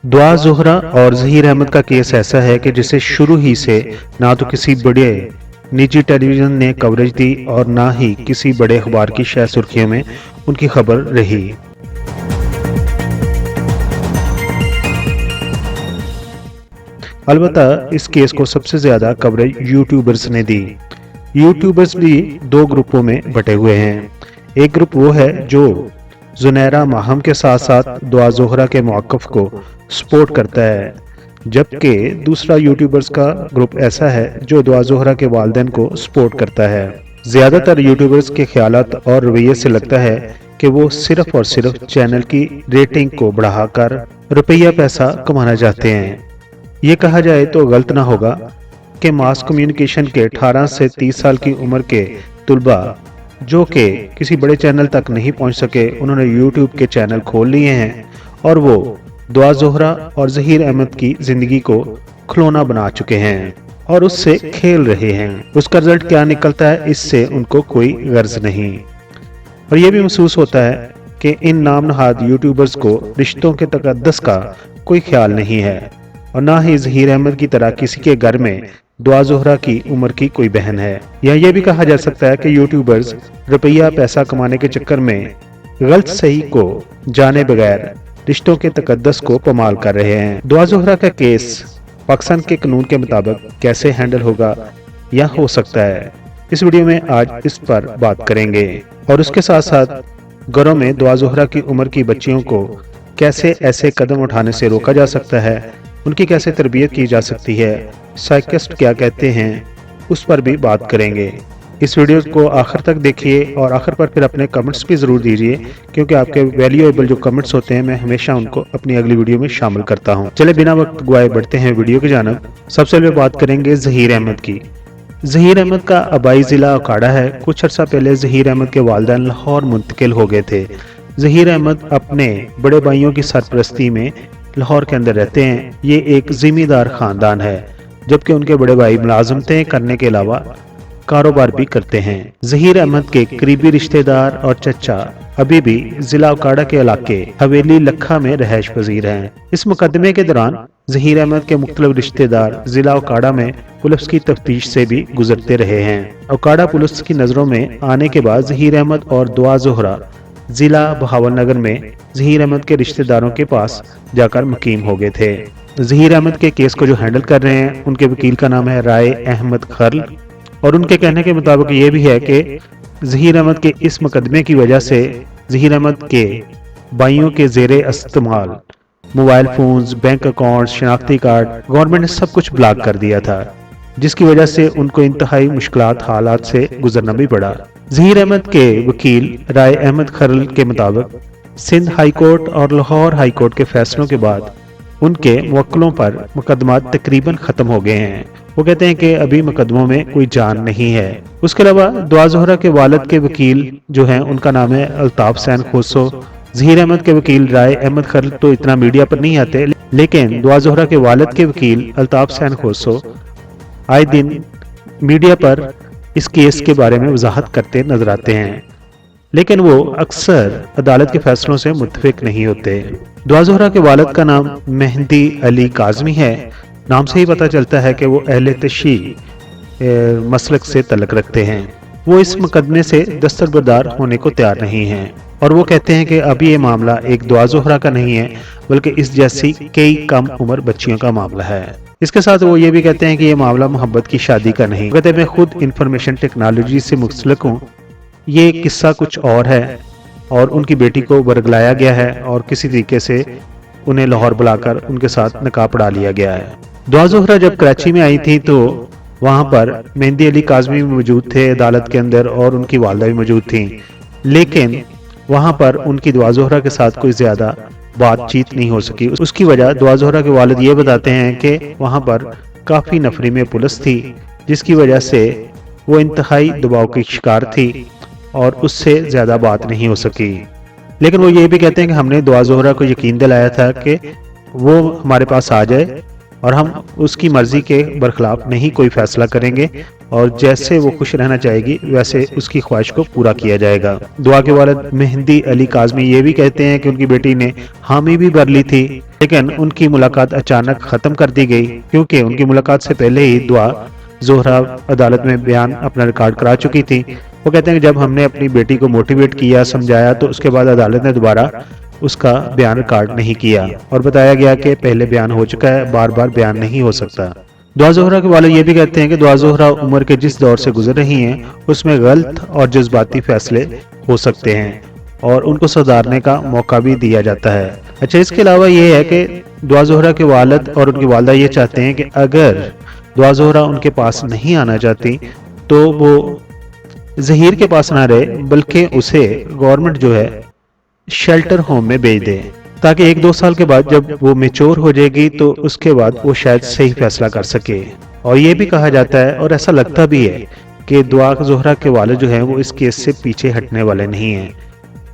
दुआ ज़ोहरा और ज़हीर अहमद का केस ऐसा है कि जिसे शुरू ही से ना तो किसी बड़े निजी टेलीविज़न ने कवरेज दी और ना ही किसी बड़े अखबार की शायद सुर्खियों में उनकी खबर रही। अलबत्ता इस केस को सबसे ज़्यादा कवरेज यूट्यूबर्स ने दी। यूट्यूबर्स भी दो ग्रुपों में बटे हुए हैं। एक ग्रुप वो है जो जुनैरा माहम के साथ साथ दुआ ज़ोहरा के मौक़िफ़ को सपोर्ट करता है, जबकि दूसरा यूट्यूबर्स का ग्रुप ऐसा है जो दुआ ज़ोहरा के वालिदैन को सपोर्ट करता है। ज़्यादातर यूट्यूबर्स के ख्यालात और रवैये से लगता है कि वो सिर्फ और सिर्फ चैनल की रेटिंग को बढ़ाकर रुपया पैसा कमाना चाहते हैं। ये कहा जाए तो गलत ना होगा कि मास कम्युनिकेशन के 18 से 30 साल की उम्र के तुलबा जो कि किसी बड़े चैनल तक नहीं पहुंच सके, उन्होंने यूट्यूब के चैनल खोल लिए हैं और वो दुआ ज़ोहरा और ज़हीर अहमद की ज़िंदगी को खिलौना बना चुके हैं और उससे खेल रहे हैं। उसका रिजल्ट क्या निकलता है, इससे उनको कोई गर्ज नहीं। और ये भी महसूस होता है कि इन नाम नहाद यूट्यूबर्स को रिश्तों के तकद्दुस का कोई ख्याल नहीं है और ना ही ज़हीर अहमद की तरह किसी के घर में दुआ ज़ोहरा की उम्र की कोई बहन है। या ये भी कहा जा सकता है कि यूट्यूबर्स रुपया पैसा कमाने के चक्कर में गलत सही को जाने बगैर रिश्तों के तकद्दुस को पमाल कर रहे हैं। दुआ ज़ोहरा का केस पाकिस्तान के कानून के मुताबिक कैसे हैंडल होगा या हो सकता है, इस वीडियो में आज इस पर बात करेंगे। और उसके साथ साथ घरों में दुआ ज़ोहरा की उम्र की बच्चियों को कैसे ऐसे कदम उठाने से रोका जा सकता है, उनकी कैसे तरबियत की जा सकती है, साइकिस्ट क्या कहते हैं, उस पर भी बात करेंगे। इस वीडियो को आखिर तक देखिए और आखिर पर फिर अपने कमेंट्स भी ज़रूर दीजिए, क्योंकि आपके वैल्यूएबल जो कमेंट्स होते हैं मैं हमेशा उनको अपनी अगली वीडियो में शामिल करता हूं। चले बिना वक्त गवाए बढ़ते हैं वीडियो की जानब। सबसे पहले बात करेंगे ज़हीर अहमद की। ज़हीर अहमद का आबाई ज़िला अखाड़ा है। कुछ अर्सा पहले ज़हीर अहमद के वालिदैन लाहौर मुंतकिल हो गए थे। ज़हीर अहमद अपने बड़े भाइयों की सरपरस्ती में लाहौर के अंदर रहते हैं। ये एक ज़िम्मेदार ख़ानदान है, जबकि उनके बड़े भाई मुलाजमतें करने के अलावा कारोबार भी करते हैं। ज़हीर अहमद के करीबी रिश्तेदार और चचा अभी भी जिला अखाड़ा के इलाके हवेली लखा में रहायश पजीर हैं। इस मुकदमे के दौरान ज़हीर अहमद के मुख्तलिफ रिश्तेदार जिला अखाड़ा में पुलिस की तफ्तीश से भी गुजरते रहे हैं। अखाड़ा पुलिस की नज़रों में आने के बाद ज़हीर अहमद और दुआ ज़ोहरा जिला बहावलनगर में ज़हीर अहमद के रिश्तेदारों के पास जाकर मुकीम हो गए थे। ज़हीर अहमद के केस को जो हैंडल कर रहे हैं, उनके वकील का नाम है राय अहमद खर्ल, और उनके कहने के मुताबिक ये भी है कि ज़हीर अहमद के इस मुकदमे की वजह से ज़हीर अहमद के भाइयों के ज़ेरे इस्तेमाल मोबाइल फ़ोन्स, बैंक अकाउंट, शनाख्ती कार्ड गवर्नमेंट ने सब कुछ ब्लॉक कर दिया था, जिसकी वजह से उनको इंतहाई मुश्किलात हालात से गुजरना भी पड़ा। ज़हीर अहमद के वकील राय अहमद खर्ल के मुताबिक सिंध हाई कोर्ट और लाहौर हाई कोर्ट के फैसलों के बाद उनके मुवक्किलों पर मुकदमात तकरीबन ख़त्म हो गए हैं। वो कहते हैं कि अभी मुकदमों में कोई जान नहीं है। उसके अलावा दुआ ज़ोहरा के वालिद के वकील जो हैं, उनका नाम है अल्ताफ सैन खोसो। ज़हीर अहमद के वकील राय अहमद खर्ल तो इतना मीडिया पर नहीं आते, लेकिन दुआ ज़ोहरा के वालिद के वकील अल्ताफ सैन खोसो आए दिन मीडिया पर इस केस के बारे में वजाहत करते नजर आते हैं, लेकिन वो अक्सर अदालत के फैसलों से मुत्तफिक नहीं होते। दुआ ज़ोहरा के वालिद का नाम मेहंदी अली काज़मी है। नाम से ही पता चलता है कि वो अहले तशी मसलक से तल्लुक़ रखते हैं। वो इस मुकदमे से दस्तबरदार होने को तैयार नहीं हैं और वो कहते हैं कि अभी ये मामला एक दुआ ज़ोहरा का नहीं है, बल्कि इस जैसी कई कम उम्र बच्चियों का मामला है। इसके साथ वो ये भी कहते हैं कि ये मामला मोहब्बत की शादी का नहीं। कहते हैं मैं खुद इंफॉर्मेशन टेक्नोलॉजी से मुंसलिक हूँ। ये किस्सा कुछ और है और उनकी बेटी को बरगलाया गया है और किसी तरीके से उन्हें लाहौर बुलाकर उनके साथ निकाह पढ़ा लिया गया है। दुआ ज़ोहरा जब कराची में आई थी तो वहाँ पर मेहंदी अली काज़मी भी मौजूद थे अदालत के अंदर और उनकी वालदा भी मौजूद थी, लेकिन वहाँ पर उनकी दुआ ज़ोहरा के साथ कोई ज़्यादा बातचीत नहीं हो सकी। उसकी वजह दुआ ज़ोहरा के वालिद ये बताते हैं कि वहाँ पर काफ़ी नफरी में पुलिस थी, जिसकी वजह से वो इंतहाई दबाव की शिकार थी और उससे ज़्यादा बात नहीं हो सकी। लेकिन वो ये भी कहते हैं कि हमने दुआ ज़ोहरा को यकीन दिलाया था कि वो हमारे पास आ जाए اور ہم اس کی مرضی کے برخلاف نہیں کوئی فیصلہ کریں گے اور جیسے وہ خوش رہنا چاہے گی ویسے اس کی خواہش کو پورا کیا جائے گا۔ دعا کے والد مہندی علی کاظمی یہ بھی کہتے ہیں کہ ان کی بیٹی نے حامی بھی بھر لی تھی، لیکن ان کی ملاقات اچانک ختم کر دی گئی کیونکہ ان کی ملاقات سے پہلے ہی دعا زہرا عدالت میں بیان اپنا ریکارڈ کرا چکی تھی۔ وہ کہتے ہیں کہ جب ہم نے اپنی بیٹی کو موٹیویٹ کیا، سمجھایا، تو اس کے بعد عدالت نے دوبارہ اس کا بیان ریکارڈ نہیں کیا اور بتایا گیا کہ پہلے بیان ہو چکا ہے، بار بار بیان نہیں ہو سکتا۔ دعا زہرا کے والد یہ بھی کہتے ہیں کہ دعا زہرا عمر کے جس دور سے گزر رہی ہیں اس میں غلط اور جذباتی فیصلے ہو سکتے ہیں اور ان کو سدھارنے کا موقع بھی دیا جاتا ہے۔ اچھا، اس کے علاوہ یہ ہے کہ دعا زہرا کے والد اور ان کی والدہ یہ چاہتے ہیں کہ اگر دعا زہرا ان کے پاس نہیں آنا چاہتی تو وہ ظہیر کے پاس نہ رہے بلکہ اسے گورنمنٹ جو ہے شیلٹر ہوم میں بھیج دے تاکہ 1-2 سال کے بعد جب وہ میچور ہو جائے گی تو اس کے بعد وہ شاید صحیح فیصلہ کر سکے۔ اور یہ بھی کہا جاتا ہے اور ایسا لگتا بھی ہے کہ دعا زہرا کے والد جو ہیں وہ اس کیس سے پیچھے ہٹنے والے نہیں ہیں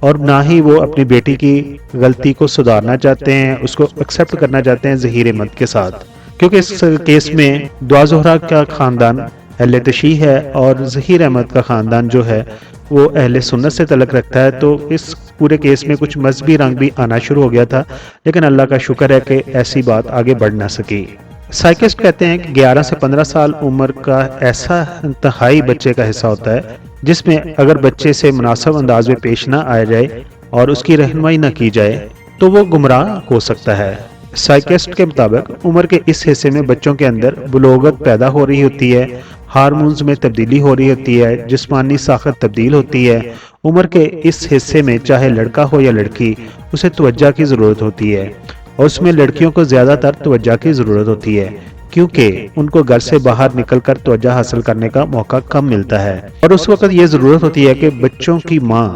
اور نہ ہی وہ اپنی بیٹی کی غلطی کو سدھارنا چاہتے ہیں، اس کو ایکسیپٹ کرنا چاہتے ہیں ظہیر احمد کے ساتھ، کیونکہ اس کیس میں دعا زہرا کا خاندان اہل تشیع ہے اور ظہیر احمد کا خاندان جو ہے وہ اہل سنت سے تعلق رکھتا ہے۔ تو اس پورے کیس میں کچھ مذہبی رنگ بھی آنا شروع ہو گیا تھا، لیکن اللہ کا شکر ہے کہ ایسی بات آگے بڑھ نہ سکی۔ سائیکسٹ کہتے ہیں کہ 11 سے 15 سال عمر کا ایسا انتہائی بچے کا حصہ ہوتا ہے جس میں اگر بچے سے مناسب انداز میں پیش نہ آیا جائے اور اس کی رہنمائی نہ کی جائے تو وہ گمراہ ہو سکتا ہے۔ سائیکسٹ کے مطابق عمر کے اس حصے میں بچوں کے اندر بلوغت پیدا ہو رہی ہوتی ہے، ہارمونز میں تبدیلی ہو رہی ہوتی ہے، جسمانی ساخت تبدیل ہوتی ہے۔ عمر کے اس حصے میں چاہے لڑکا ہو یا لڑکی اسے توجہ کی ضرورت ہوتی ہے اور اس میں لڑکیوں کو زیادہ تر توجہ کی ضرورت ہوتی ہے کیونکہ ان کو گھر سے باہر نکل کر توجہ حاصل کرنے کا موقع کم ملتا ہے اور اس وقت یہ ضرورت ہوتی ہے کہ بچوں کی ماں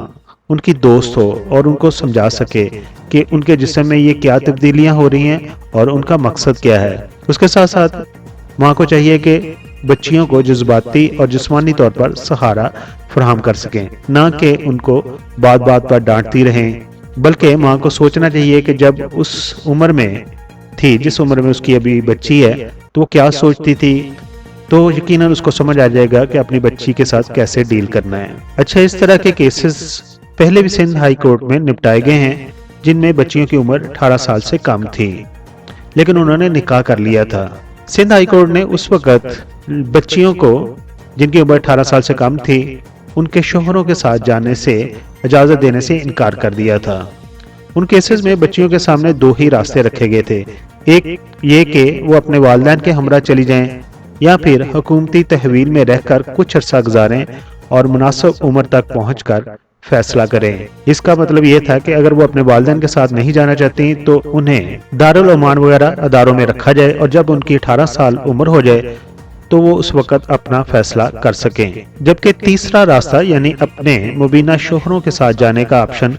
ان کی دوست ہو اور ان کو سمجھا سکے کہ ان کے جسم میں یہ کیا تبدیلیاں ہو رہی ہیں اور ان کا مقصد کیا ہے۔ اس کے ساتھ ساتھ ماں کو چاہیے کہ بچیوں کو جذباتی اور جسمانی طور پر سہارا فراہم کر سکیں، نہ کہ ان کو بات بات پر ڈانٹتی رہیں، بلکہ ماں کو سوچنا چاہیے کہ جب اس عمر میں تھی جس عمر میں اس کی ابھی بچی ہے تو وہ کیا سوچتی تھی، تو یقیناً اس کو سمجھ آ جائے گا کہ اپنی بچی کے ساتھ کیسے ڈیل کرنا ہے۔ اچھا، اس طرح کے کیسز پہلے بھی سندھ ہائی کورٹ میں نپٹائے گئے ہیں جن میں بچیوں کی عمر 18 سال سے کم تھی لیکن انہوں نے نکاح کر لیا تھا۔ سندھ ہائی کورٹ نے اس وقت بچیوں کو جن کی عمر 18 سال سے کم تھی ان کے شوہروں کے ساتھ جانے سے اجازت دینے سے انکار کر دیا تھا۔ ان کیسز میں بچیوں کے سامنے 2 ہی راستے رکھے گئے تھے، ایک یہ کہ وہ اپنے والدین کے ہمراہ چلی جائیں یا پھر حکومتی تحویل میں رہ کر کچھ عرصہ گزاریں اور مناسب عمر تک پہنچ کر فیصلہ کریں۔ اس کا مطلب یہ تھا کہ اگر وہ اپنے والدین کے ساتھ نہیں جانا چاہتی تو انہیں دارالعمان وغیرہ اداروں میں رکھا جائے اور جب ان کی 18 سال عمر ہو جائے تو وہ اس وقت اپنا فیصلہ کر سکیں۔ جبکہ تیسرا راستہ یعنی اپنے مبینہ شوہروں کے ساتھ جانے کا آپشن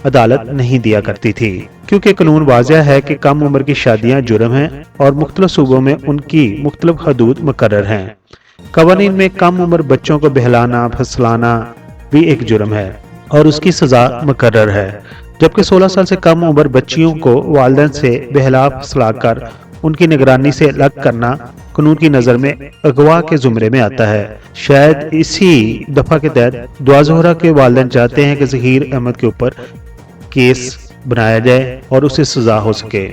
عدالت نہیں دیا کرتی تھی کیونکہ قانون واضح ہے کہ کم عمر کی شادیاں جرم ہیں اور مختلف صوبوں میں ان کی مختلف حدود مقرر ہیں۔ قوانین میں کم عمر بچوں کو بہلانا پھسلانا بھی ایک جرم ہے اور اس کی سزا مقرر ہے، جبکہ 16 سال سے کم عمر بچیوں کو والدین سے بہلا پھسلا کر ان کی نگرانی سے الگ کرنا قانون کی نظر میں اغوا کے زمرے میں آتا ہے۔ شاید اسی دفعہ کے تحت دعا زہرا کے والدین چاہتے ہیں کہ ظہیر احمد کے اوپر کیس بنایا جائے اور اسے سزا ہو سکے۔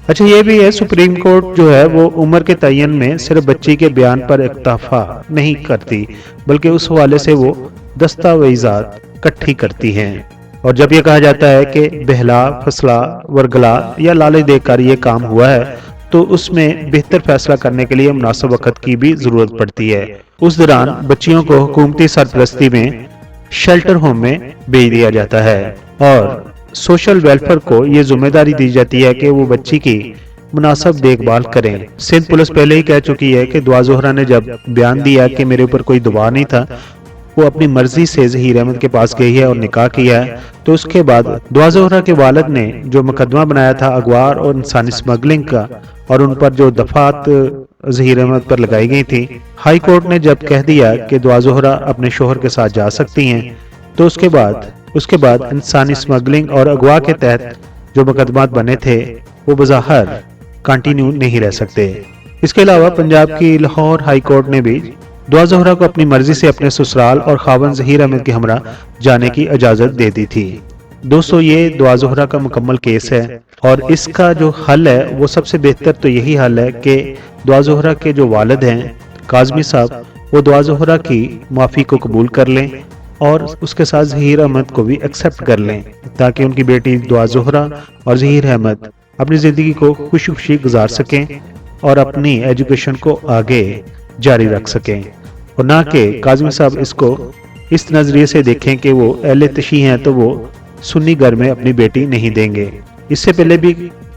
اچھا، یہ بھی ہے سپریم کورٹ جو ہے وہ عمر کے تعین میں صرف بچی کے بیان پر اکتفا نہیں کرتی بلکہ اس حوالے سے وہ دستاویزات اکٹھی کرتی ہیں، اور جب یہ کہا جاتا ہے کہ بہلا پھسلا ورگلا یا لالچ دے کر یہ کام ہوا ہے تو اس میں بہتر فیصلہ کرنے کے لیے مناسب وقت کی بھی ضرورت پڑتی ہے۔ اس دوران بچیوں کو حکومتی سرپرستی میں شیلٹر ہوم میں بھیج دیا جاتا ہے اور سوشل ویلفیئر کو یہ ذمہ داری دی جاتی ہے کہ وہ بچی کی مناسب دیکھ بھال کریں۔ سندھ پولیس پہلے ہی کہہ چکی ہے کہ دعا زہرا نے جب بیان دیا کہ میرے اوپر کوئی دباؤ نہیں تھا، وہ اپنی مرضی سے ظہیر احمد کے پاس گئی ہے اور نکاح کیا ہے، تو اس کے بعد دعا زہرا کے والد نے جو مقدمہ بنایا تھا اغوا اور انسانی اسمگلنگ کا اور ان پر جو دفعات ظہیر احمد پر لگائی گئی تھی، ہائی کورٹ نے جب کہہ دیا کہ دعا زہرا اپنے شوہر کے ساتھ جا سکتی ہیں تو اس کے بعد انسانی اسمگلنگ اور اغوا کے تحت جو مقدمات بنے تھے وہ بظاہر कंटिन्यू नहीं रह सकते। इसके अलावा पंजाब की लाहौर हाई कोर्ट ने भी दुआ ज़ोहरा को अपनी मर्जी से अपने ससुराल और खावन ज़हीर अहमद के हमरा जाने की इजाज़त दे दी थी। दोस्तों, ये दुआ ज़ोहरा का मुकम्मल केस है और इसका जो हल है वो सबसे बेहतर तो यही हल है कि दुआ ज़ोहरा के जो वालिद हैं काज़मी साहब, वो दुआ ज़ोहरा की माफ़ी को कबूल कर लें और उसके साथ ज़हीर अहमद को भी एक्सेप्ट कर लें, ताकि उनकी बेटी दुआ ज़ोहरा और ज़हीर अहमद अपनी ज़िंदगी को खुशी खुशी गुजार सकें और अपनी एजुकेशन को आगे जारी रख सकें, और ना कि काज़मी साहब इसको इस नज़रिए से देखें कि वो अहले तशी हैं तो वो सुन्नी घर में अपनी बेटी नहीं देंगे। इससे पहले भी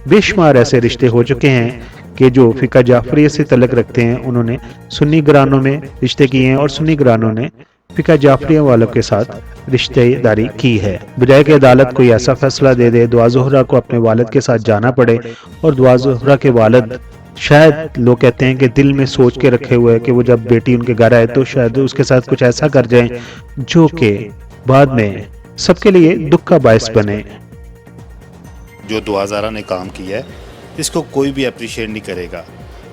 बेशुमार ऐसे रिश्ते हो चुके हैं कि जो फ़िका जाफरिया से तल्लुक़ रखते हैं, उन्होंने सुन्नी घरानों में रिश्ते किए हैं और सुन्नी घरानों ने फ़िका जाफरिया वालों के साथ रिश्तेदारी की है। बजाय कि अदालत कोई ऐसा फैसला दे दे दुआ ज़ोहरा को अपने वालिद के साथ जाना पड़े, और दुआ ज़ोहरा के वालिद शायद लोग कहते हैं कि दिल में सोच के रखे हुए है कि वो जब बेटी उनके घर आए तो शायद उसके साथ कुछ ऐसा कर जाएं जो कि बाद में सबके लिए दुख का बायस बने। जो दुआ ज़ोहरा ने काम किया है इसको कोई भी अप्रिशिएट नहीं करेगा,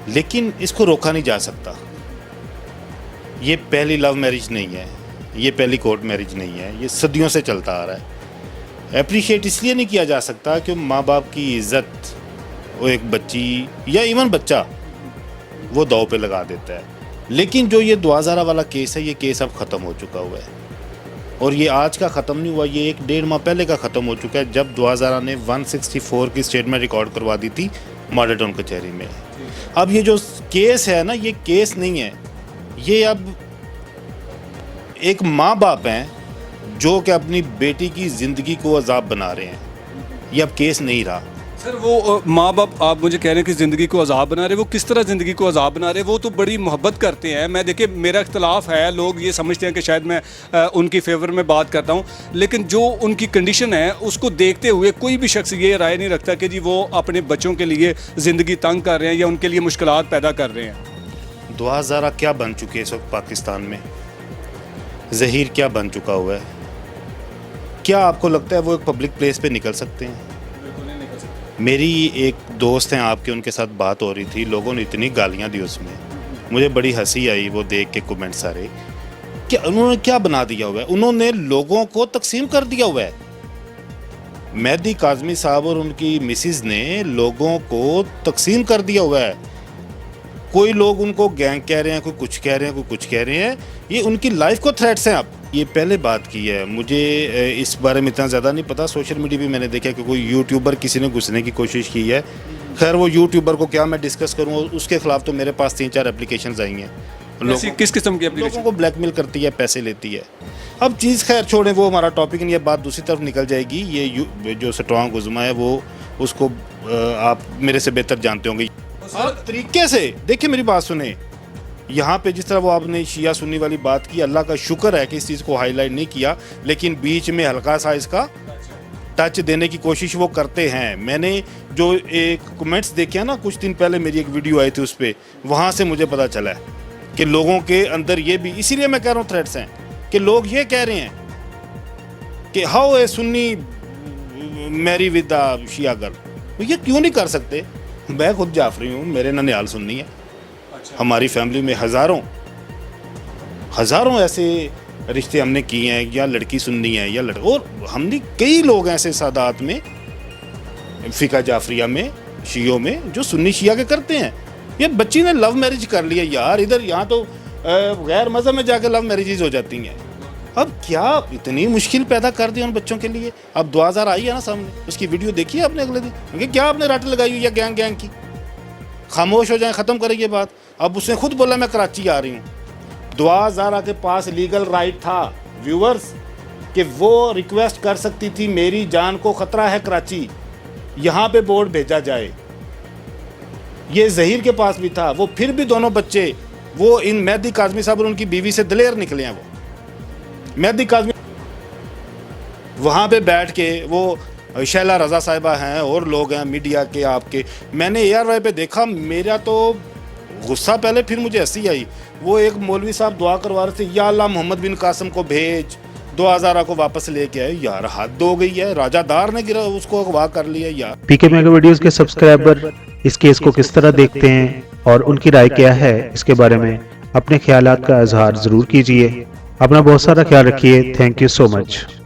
लेकिन इसको रोका नहीं जा सकता। ये पहली लव मैरिज नहीं है, ये पहली कोर्ट मैरिज नहीं है, ये सदियों से चलता आ रहा है। अप्रिशिएट इसलिए नहीं किया जा सकता कि माँ बाप की इज़्ज़त वो एक बच्ची या इवन बच्चा वो दाव पे लगा देता है। लेकिन जो ये दुआ ज़ोहरा वाला केस है, ये केस अब ख़त्म हो चुका हुआ है, और ये आज का ख़त्म नहीं हुआ, ये 1-1.5 माह पहले का ख़त्म हो चुका है, जब दुआ ज़ोहरा ने 164 की स्टेटमेंट रिकॉर्ड करवा दी थी मॉडल टाउन कचहरी में। अब ये जो केस है ना, ये केस नहीं है, ये अब एक माँ बाप हैं जो कि अपनी बेटी की ज़िंदगी को अजाब बना रहे हैं। ये अब केस नहीं रहा। सर, वो माँ बाप आप मुझे कह रहे हैं कि ज़िंदगी को अजाब बना रहे, वो किस तरह ज़िंदगी को अजाब बना रहे? वो तो बड़ी मोहब्बत करते हैं। मैं देखिए, मेरा इख्तलाफ है, लोग ये समझते हैं कि शायद मैं उनकी फेवर में बात करता हूँ, लेकिन जो उनकी कंडीशन है उसको देखते हुए कोई भी शख्स ये राय नहीं रखता कि जी वो अपने बच्चों के लिए ज़िंदगी तंग कर रहे हैं या उनके लिए मुश्किलात पैदा कर रहे हैं। दुआ ज़ोहरा क्या बन चुके हैं इस वक्त पाकिस्तान में? ज़हीर क्या बन चुका हुआ है? क्या आपको लगता है वो एक पब्लिक प्लेस पे निकल सकते हैं? मेरी एक दोस्त हैं आपके, उनके साथ बात हो रही थी, लोगों ने इतनी गालियां दी उसमें, मुझे बड़ी हंसी आई वो देख के कमेंट सारे। क्या उन्होंने क्या बना दिया हुआ है? उन्होंने लोगों को तकसीम कर दिया हुआ है। मेहदी काज़मी साहब और उनकी मिसिज ने लोगों को तकसीम कर दिया हुआ है। कोई लोग उनको गैंग कह रहे हैं, कोई कुछ कह रहे हैं, कोई कुछ कह रहे हैं। ये उनकी लाइफ को थ्रेट्स हैं। अब ये पहले बात की है, मुझे इस बारे में इतना ज़्यादा नहीं पता। सोशल मीडिया भी मैंने देखा कि कोई यूट्यूबर किसी ने घुसने की कोशिश की है। खैर वो यूट्यूबर को क्या मैं डिस्कस करूँ, उसके खिलाफ तो मेरे पास 3-4 एप्लीकेशंस आई हैं। किस किस्म की लोगों को ब्लैकमेल करती है, पैसे लेती है। अब चीज़ खैर छोड़ें, वो हमारा टॉपिक नहीं है, बात दूसरी तरफ निकल जाएगी। ये जो स्ट्रॉन्ग उज़्मा है वो उसको आप मेरे से बेहतर जानते होंगे। और तरीके से देखिए, मेरी बात सुने, यहाँ पे जिस तरह वो आपने शिया सुन्नी वाली बात की, अल्लाह का शुक्र है कि इस चीज़ को हाईलाइट नहीं किया, लेकिन बीच में हल्का सा इसका टच देने की कोशिश वो करते हैं। मैंने जो एक कमेंट्स देखे हैं ना, कुछ दिन पहले मेरी एक वीडियो आई थी उस पर, वहाँ से मुझे पता चला है कि लोगों के अंदर ये भी, इसीलिए मैं कह रहा हूँ थ्रेट्स हैं, कि लोग ये कह रहे हैं कि how a Sunni marry with the Shia girl. ये क्यों नहीं कर सकते? मैं खुद जाफरी हूँ, मेरे ननिहाल सुन्नी है। हमारी फैमिली में हज़ारों ऐसे रिश्ते हमने किए हैं, या लड़की सुन्नी है या और हमने कई लोग ऐसे सादात में, फ़िका जाफरिया में, शियों में, जो सुन्नी शिया के करते हैं। ये बच्ची ने लव मैरिज कर लिया यार, इधर यहाँ तो गैर मज़हब में जाकर लव मैरिजेज हो जाती हैं। अब क्या इतनी मुश्किल पैदा कर दी उन बच्चों के लिए? अब दुआ ज़ोहरा आई है ना सामने, उसकी वीडियो देखी है आपने अगले दिन? क्या आपने रट लगाई हुई है गैंग की? खामोश हो जाए, ख़त्म करें ये बात। अब उसने खुद बोला मैं कराची आ रही हूँ। दुआ ज़ोहरा के पास लीगल राइट था व्यूअर्स कि वो रिक्वेस्ट कर सकती थी मेरी जान को ख़तरा है कराची, यहाँ पे बोर्ड भेजा जाए। ये ज़हीर के पास भी था। वो फिर भी दोनों बच्चे, वो इन मेहदी काज़मी साहब और उनकी बीवी से दिलेर निकले हैं। वो मेहदी काज़मी वहाँ पे बैठ के, वो शैला रज़ा साहिबा हैं और लोग हैं मीडिया के आपके, मैंने ARY पे देखा, मेरा तो गुस्सा पहले, फिर मुझे हंसी आई। वो एक मौलवी साहब दुआ करवा रहे थे, या अल्लाह मोहम्मद बिन कासिम को भेज, दुआ ज़ोहरा को वापस लेके आए। यार हद हो गई है, राजादार ने गिरा उसको अगवा कर लिया यार। पीके मेगा वीडियोस के सब्सक्राइबर اس کیس کو کس طرح دیکھتے ہیں اور ان کی رائے کیا ہے اس کے بارے میں اپنے خیالات کا اظہار ضرور کیجیے۔ اپنا بہت سارا خیال رکھیے۔ Thank you so much.